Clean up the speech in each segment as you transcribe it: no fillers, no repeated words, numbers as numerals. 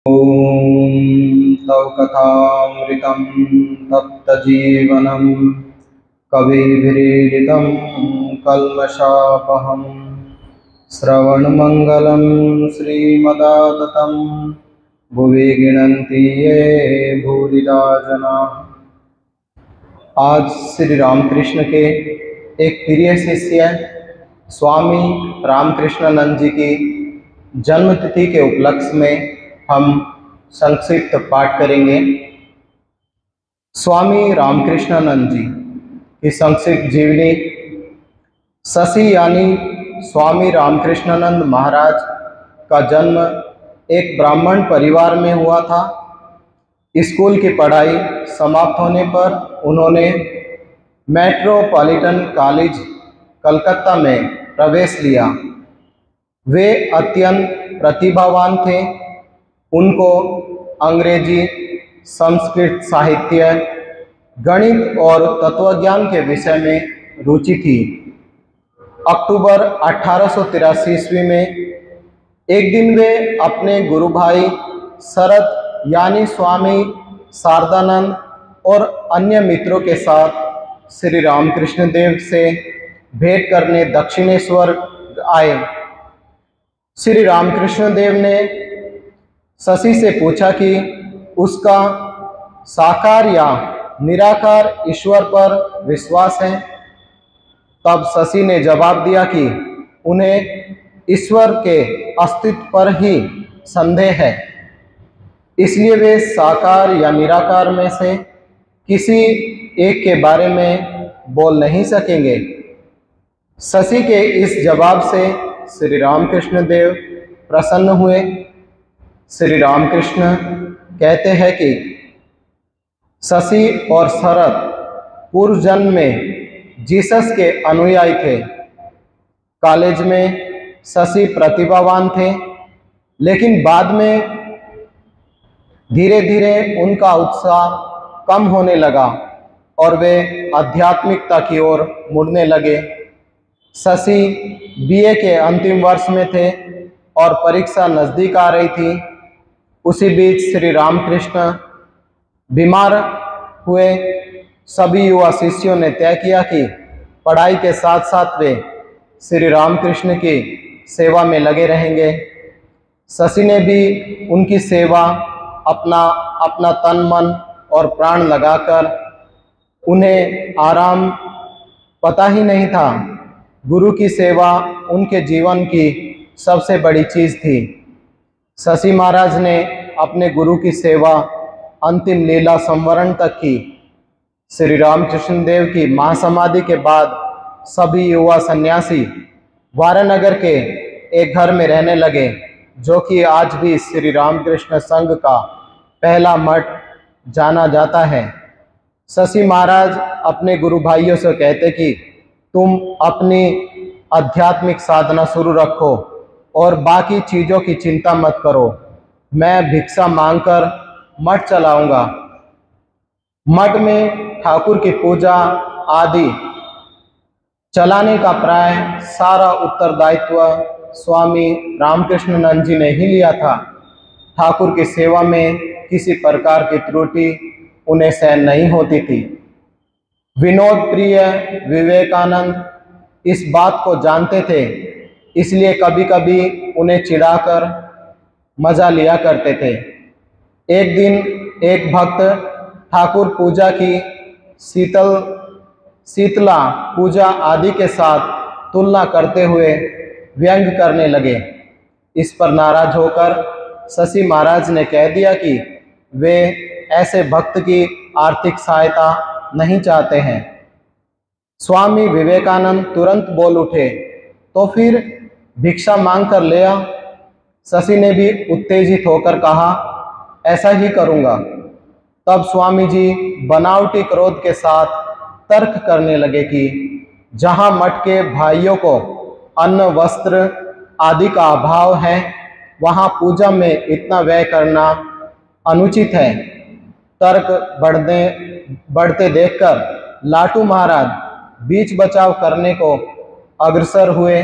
ॐ तव कथामृतं तप्तजीवनं कविभिरीडितं कल्मषापहं श्रवणमंगलं श्रीमदाततं भुवि गिणन्ति ये भूरिदा जनाः। आज श्री रामकृष्ण के एक प्रिय शिष्य स्वामी रामकृष्णानंद जी की जन्मतिथि के उपलक्ष्य में हम संक्षिप्त पाठ करेंगे। स्वामी रामकृष्णानंद जी की संक्षिप्त जीवनी। शशि यानी स्वामी रामकृष्णानंद महाराज का जन्म एक ब्राह्मण परिवार में हुआ था। स्कूल की पढ़ाई समाप्त होने पर उन्होंने मेट्रोपॉलिटन कॉलेज कलकत्ता में प्रवेश लिया। वे अत्यंत प्रतिभावान थे। उनको अंग्रेजी, संस्कृत साहित्य, गणित और तत्वज्ञान के विषय में रुचि थी। अक्टूबर 1883 ईस्वी में एक दिन वे अपने गुरु भाई शरद यानी स्वामी शारदानंद और अन्य मित्रों के साथ श्री रामकृष्ण देव से भेंट करने दक्षिणेश्वर आए। श्री रामकृष्ण देव ने शशि से पूछा कि उसका साकार या निराकार ईश्वर पर विश्वास है। तब शशि ने जवाब दिया कि उन्हें ईश्वर के अस्तित्व पर ही संदेह है, इसलिए वे साकार या निराकार में से किसी एक के बारे में बोल नहीं सकेंगे। शशि के इस जवाब से श्री रामकृष्ण देव प्रसन्न हुए। श्री रामकृष्ण कहते हैं कि शशि और शरद पूर्व जन्म में जीसस के अनुयायी थे। कॉलेज में शशि प्रतिभावान थे, लेकिन बाद में धीरे धीरे उनका उत्साह कम होने लगा और वे आध्यात्मिकता की ओर मुड़ने लगे। शशि बीए के अंतिम वर्ष में थे और परीक्षा नज़दीक आ रही थी। उसी बीच श्री रामकृष्ण बीमार हुए। सभी युवा शिष्यों ने तय किया कि पढ़ाई के साथ साथ वे श्री रामकृष्ण की सेवा में लगे रहेंगे। शशि ने भी उनकी सेवा अपना तन मन और प्राण लगाकर, उन्हें आराम पता ही नहीं था। गुरु की सेवा उनके जीवन की सबसे बड़ी चीज़ थी। शशि महाराज ने अपने गुरु की सेवा अंतिम लीला संवरण तक की। श्री रामकृष्ण देव की महासमाधि के बाद सभी युवा सन्यासी वारानगर के एक घर में रहने लगे, जो कि आज भी श्री रामकृष्ण संघ का पहला मठ जाना जाता है। शशि महाराज अपने गुरु भाइयों से कहते कि तुम अपनी आध्यात्मिक साधना शुरू रखो और बाकी चीज़ों की चिंता मत करो। मैं भिक्षा मांगकर मठ चलाऊंगा। मठ में ठाकुर की पूजा आदि चलाने का प्राय सारा उत्तरदायित्व स्वामी रामकृष्णानंद जी ने ही लिया था। ठाकुर की सेवा में किसी प्रकार की त्रुटि उन्हें सहन नहीं होती थी। विनोद प्रिय विवेकानंद इस बात को जानते थे, इसलिए कभी कभी उन्हें चिढ़ाकर मजा लिया करते थे। एक दिन एक भक्त ठाकुर पूजा की शीतला पूजा आदि के साथ तुलना करते हुए व्यंग करने लगे। इस पर नाराज होकर शशि महाराज ने कह दिया कि वे ऐसे भक्त की आर्थिक सहायता नहीं चाहते हैं। स्वामी विवेकानंद तुरंत बोल उठे, तो फिर भिक्षा मांग कर ले आ। शशि ने भी उत्तेजित होकर कहा, ऐसा ही करूँगा। तब स्वामी जी बनावटी क्रोध के साथ तर्क करने लगे कि जहाँ मठ के भाइयों को अन्न वस्त्र आदि का अभाव है, वहाँ पूजा में इतना व्यय करना अनुचित है। तर्क बढ़ते देखकर लाटू महाराज बीच बचाव करने को अग्रसर हुए,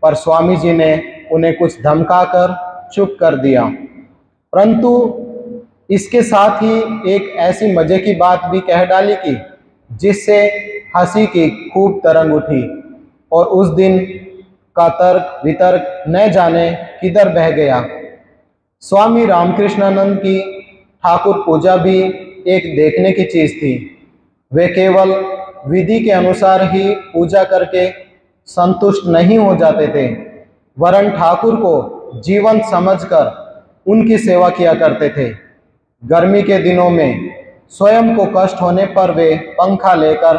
पर स्वामी जी ने उन्हें कुछ धमकाकर चुप कर दिया। परंतु इसके साथ ही एक ऐसी मजे की बात भी कह डाली कि जिससे हंसी की खूब तरंग उठी, और उस दिन का तर्क वितर्क न जाने किधर बह गया। स्वामी रामकृष्णानंद की ठाकुर पूजा भी एक देखने की चीज थी। वे केवल विधि के अनुसार ही पूजा करके संतुष्ट नहीं हो जाते थे, वरन ठाकुर को जीवन समझकर उनकी सेवा किया करते थे। गर्मी के दिनों में स्वयं को कष्ट होने पर वे पंखा लेकर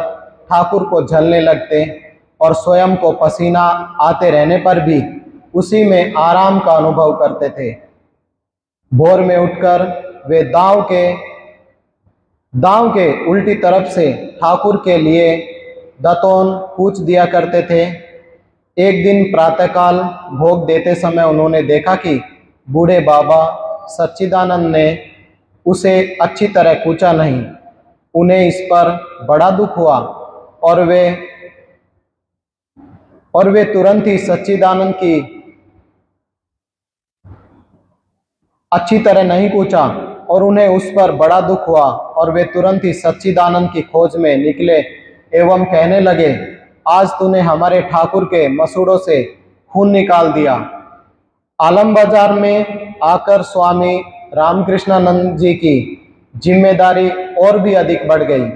ठाकुर को झलने लगते और स्वयं को पसीना आते रहने पर भी उसी में आराम का अनुभव करते थे। भोर में उठकर वे दांव के उल्टी तरफ से ठाकुर के लिए दतौन पूछ दिया करते थे। एक दिन प्रातःकाल भोग देते समय उन्होंने देखा कि बूढ़े बाबा सच्चिदानंद ने उसे अच्छी तरह पूछा नहीं। उन्हें इस पर बड़ा दुख हुआ और वे तुरंत ही सच्चिदानंद की अच्छी तरह नहीं पूछा और उन्हें उस पर बड़ा दुख हुआ और वे तुरंत ही सच्चिदानंद की खोज में निकले एवं कहने लगे, आज तूने हमारे ठाकुर के मसूड़ों से खून निकाल दिया। आलम बाजार में आकर स्वामी रामकृष्णानंद जी की जिम्मेदारी और भी अधिक बढ़ गई।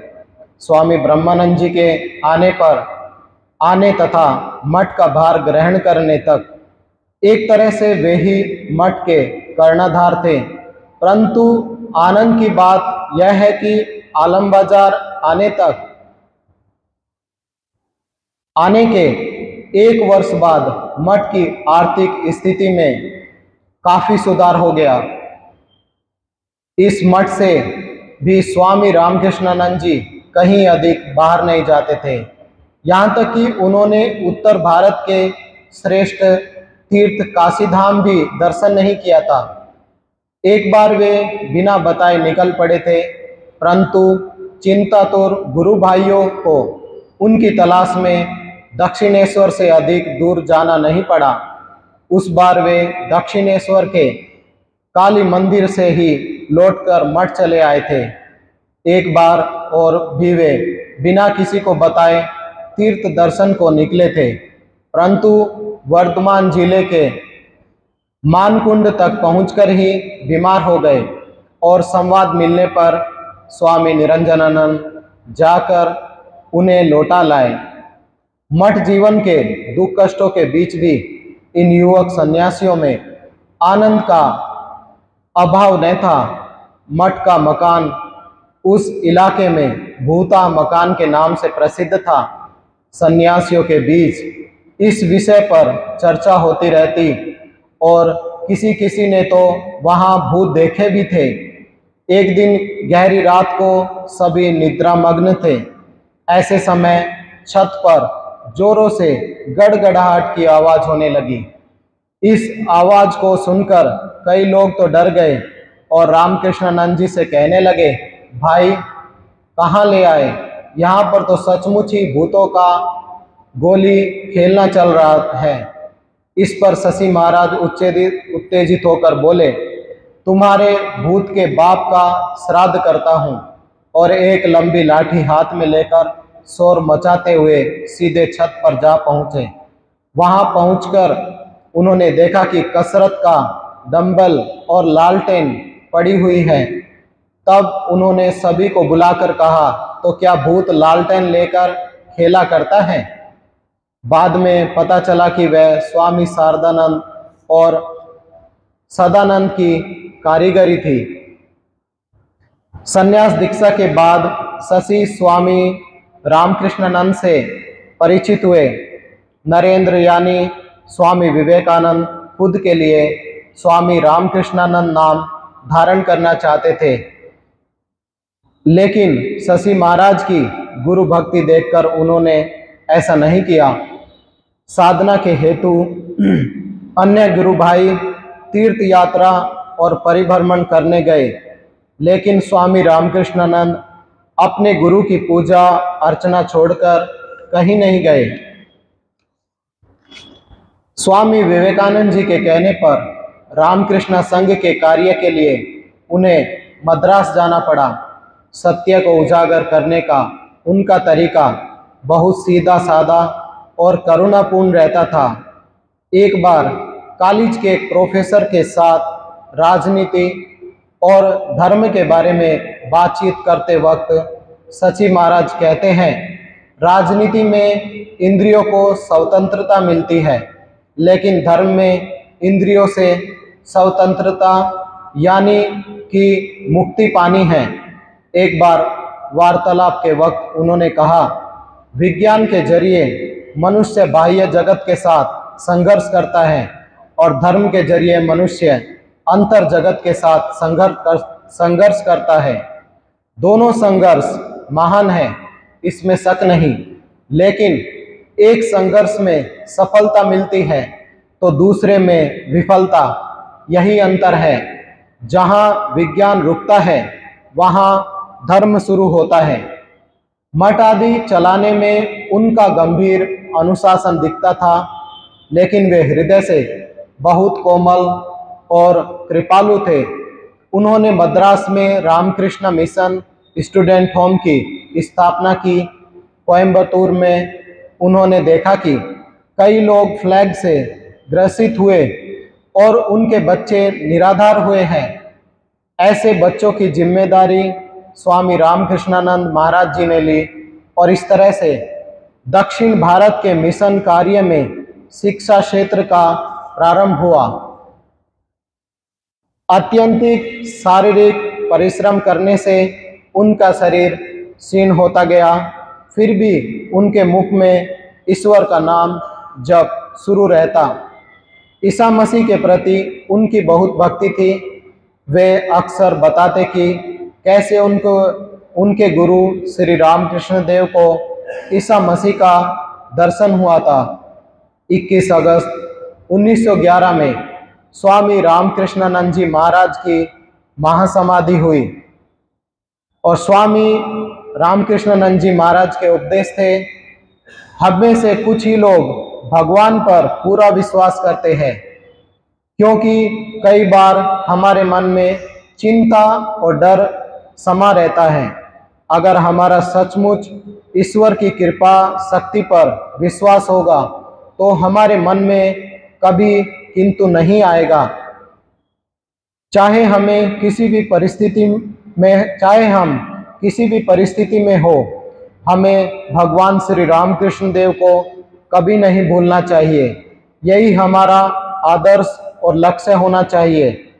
स्वामी ब्रह्मानंद जी के आने तथा मठ का भार ग्रहण करने तक एक तरह से वे ही मठ के कर्णधार थे। परंतु आनंद की बात यह है कि आलम बाजार आने के एक वर्ष बाद मठ की आर्थिक स्थिति में काफी सुधार हो गया। इस मठ से भी स्वामी रामकृष्णानंद जी कहीं अधिक बाहर नहीं जाते थे। यहाँ तक कि उन्होंने उत्तर भारत के श्रेष्ठ तीर्थ काशीधाम भी दर्शन नहीं किया था। एक बार वे बिना बताए निकल पड़े थे, परंतु चिंतातुर गुरु भाइयों को उनकी तलाश में दक्षिणेश्वर से अधिक दूर जाना नहीं पड़ा। उस बार वे दक्षिणेश्वर के काली मंदिर से ही लौटकर मठ चले आए थे। एक बार और भी वे बिना किसी को बताए तीर्थ दर्शन को निकले थे, परंतु वर्धमान जिले के मानकुंड तक पहुंचकर ही बीमार हो गए और संवाद मिलने पर स्वामी निरंजनानंद जाकर उन्हें लौटा लाए। मठ जीवन के दुख कष्टों के बीच भी इन युवक सन्यासियों में आनंद का अभाव न था। मठ का मकान उस इलाके में भूता मकान के नाम से प्रसिद्ध था। सन्यासियों के बीच इस विषय पर चर्चा होती रहती और किसी ने तो वहां भूत देखे भी थे। एक दिन गहरी रात को सभी निद्रामग्न थे। ऐसे समय छत पर जोरों से गड़गड़ाहट की आवाज होने लगी। इस आवाज को सुनकर कई लोग तो डर गए और रामकृष्णानंद जी से कहने लगे, भाई कहाँ ले आए? यहाँ पर तो सचमुच ही भूतों का गोली खेलना चल रहा है। इस पर शशि महाराज उत्तेजित होकर बोले, तुम्हारे भूत के बाप का श्राद्ध करता हूँ। और एक लंबी लाठी हाथ में लेकर शोर मचाते हुए सीधे छत पर जा पहुँचे। वहाँ पहुंचकर उन्होंने देखा कि कसरत का डंबल और लालटेन पड़ी हुई है। तब उन्होंने सभी को बुलाकर कहा, तो क्या भूत लालटेन लेकर खेला करता है? बाद में पता चला कि वह स्वामी शारदानंद और सदानंद की कारीगरी थी। संन्यास दीक्षा के बाद शशि स्वामी रामकृष्णानंद से परिचित हुए। नरेंद्र यानी स्वामी विवेकानंद खुद के लिए स्वामी रामकृष्णानंद नाम धारण करना चाहते थे, लेकिन शशि महाराज की गुरु भक्ति देखकर उन्होंने ऐसा नहीं किया। साधना के हेतु अन्य गुरु भाई तीर्थ यात्रा और परिभ्रमण करने गए, लेकिन स्वामी रामकृष्णानंद अपने गुरु की पूजा अर्चना छोड़कर कहीं नहीं गए। स्वामी विवेकानंद जी के कहने पर रामकृष्ण संघ के कार्य के लिए उन्हें मद्रास जाना पड़ा। सत्य को उजागर करने का उनका तरीका बहुत सीधा साधा और करुणापूर्ण रहता था। एक बार कॉलेज के एक प्रोफेसर के साथ राजनीति और धर्म के बारे में बातचीत करते वक्त सची महाराज कहते हैं, राजनीति में इंद्रियों को स्वतंत्रता मिलती है, लेकिन धर्म में इंद्रियों से स्वतंत्रता यानी कि मुक्ति पानी है। एक बार वार्तालाप के वक्त उन्होंने कहा, विज्ञान के जरिए मनुष्य बाह्य जगत के साथ संघर्ष करता है और धर्म के जरिए मनुष्य अंतर जगत के साथ संघर्ष करता है। दोनों संघर्ष महान है, इसमें शक नहीं, लेकिन एक संघर्ष में सफलता मिलती है तो दूसरे में विफलता। यही अंतर है। जहाँ विज्ञान रुकता है वहाँ धर्म शुरू होता है। मठ आदि चलाने में उनका गंभीर अनुशासन दिखता था, लेकिन वे हृदय से बहुत कोमल और कृपालु थे। उन्होंने मद्रास में रामकृष्ण मिशन स्टूडेंट होम की स्थापना की। कोयम्बतूर में उन्होंने देखा कि कई लोग फ्लैग से ग्रसित हुए और उनके बच्चे निराधार हुए हैं। ऐसे बच्चों की जिम्मेदारी स्वामी रामकृष्णानंद महाराज जी ने ली और इस तरह से दक्षिण भारत के मिशन कार्य में शिक्षा क्षेत्र का प्रारंभ हुआ। अत्यंतिक शारीरिक परिश्रम करने से उनका शरीर क्षीण होता गया, फिर भी उनके मुख में ईश्वर का नाम जप शुरू रहता। ईसा मसीह के प्रति उनकी बहुत भक्ति थी। वे अक्सर बताते कि कैसे उनके गुरु श्री रामकृष्ण देव को ईसा मसीह का दर्शन हुआ था। 21 अगस्त 1911 में स्वामी रामकृष्णानंद जी महाराज की महासमाधि हुई और स्वामी रामकृष्णानंद जी महाराज के उपदेश थे, हमें से कुछ ही लोग भगवान पर पूरा विश्वास करते हैं, क्योंकि कई बार हमारे मन में चिंता और डर समा रहता है। अगर हमारा सचमुच ईश्वर की कृपा शक्ति पर विश्वास होगा तो हमारे मन में कभी किंतु नहीं आएगा। चाहे हम किसी भी परिस्थिति में हो, हमें भगवान श्री रामकृष्ण देव को कभी नहीं भूलना चाहिए। यही हमारा आदर्श और लक्ष्य होना चाहिए।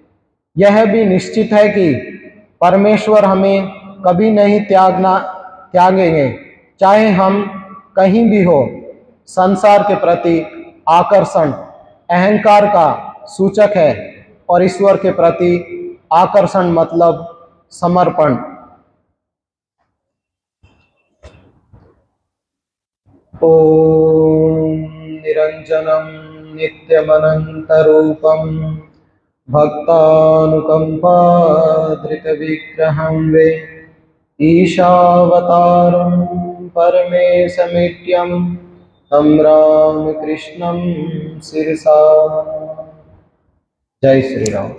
यह भी निश्चित है कि परमेश्वर हमें कभी नहीं त्यागेंगे, चाहे हम कहीं भी हो। संसार के प्रति आकर्षण अहंकार का सूचक है और ईश्वर के प्रति आकर्षण मतलब समर्पण। ओम निरंजनम नित्यमनंतरूपम भक्तानुकंपाधृतविग्रहं वे ईशावतारं परमेशमित्यं तं रामकृष्णं शिरसा। जय श्री राम।